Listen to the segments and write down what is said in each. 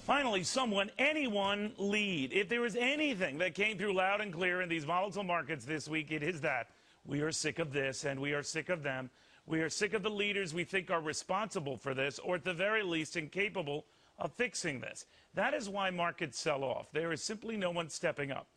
Finally, someone, anyone lead. If there was anything that came through loud and clear in these volatile markets this week, it is that we are sick of this and we are sick of them. We are sick of the leaders we think are responsible for this, or at the very least incapable of fixing this. That is why markets sell off. There is simply no one stepping up.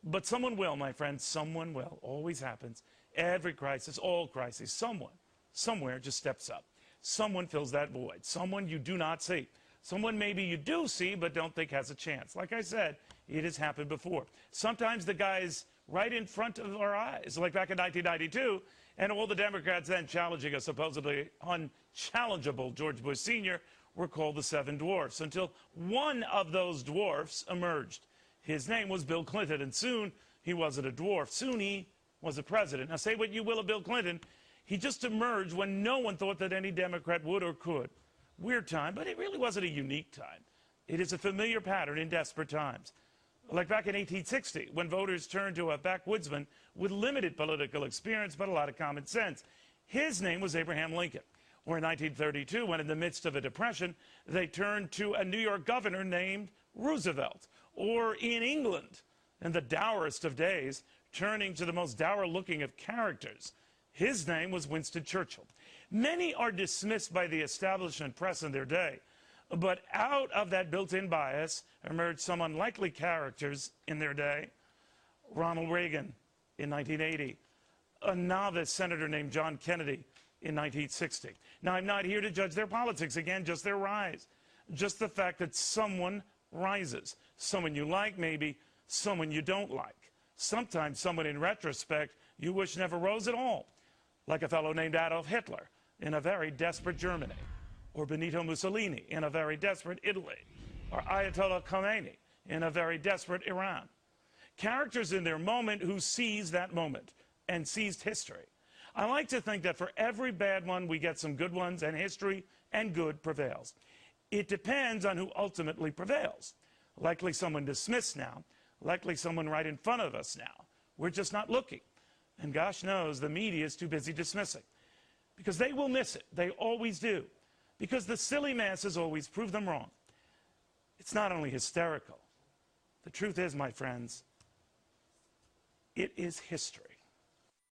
But someone will, my friends, someone will. Always happens. Every crisis, all crises, someone, somewhere just steps up. Someone fills that void. Someone you do not see. Someone maybe you do see but don't think has a chance. Like I said, it has happened before. Sometimes the guy's right in front of our eyes, like back in 1992, and all the Democrats then challenging a supposedly unchallengeable George Bush Sr. were called the Seven Dwarfs, until one of those dwarfs emerged. His name was Bill Clinton, and soon he wasn't a dwarf. Soon he was a president. Now say what you will of Bill Clinton, he just emerged when no one thought that any Democrat would or could. Weird time, but it really wasn't a unique time. It is a familiar pattern in desperate times. Like back in 1860, when voters turned to a backwoodsman with limited political experience but a lot of common sense. His name was Abraham Lincoln. Or in 1932, when in the midst of a depression, they turned to a New York governor named Roosevelt. Or in England, in the dourest of days, turning to the most dour-looking of characters. His name was Winston Churchill. Many are dismissed by the establishment press in their day, but out of that built-in bias emerged some unlikely characters in their day. Ronald Reagan in 1980, a novice senator named John Kennedy in 1960. Now, I'm not here to judge their politics, again, just their rise. Just the fact that someone rises. Someone you like, maybe, someone you don't like. Sometimes someone, in retrospect, you wish never rose at all. Like a fellow named Adolf Hitler in a very desperate Germany, or Benito Mussolini in a very desperate Italy, or Ayatollah Khomeini in a very desperate Iran. Characters in their moment who seized that moment and seized history. I like to think that for every bad one, we get some good ones, and history and good prevails. It depends on who ultimately prevails. Likely someone dismissed now, likely someone right in front of us now. We're just not looking. And gosh knows the media is too busy dismissing. Because they will miss it. They always do. Because the silly masses always prove them wrong. It's not only hysterical. The truth is, my friends, it is history.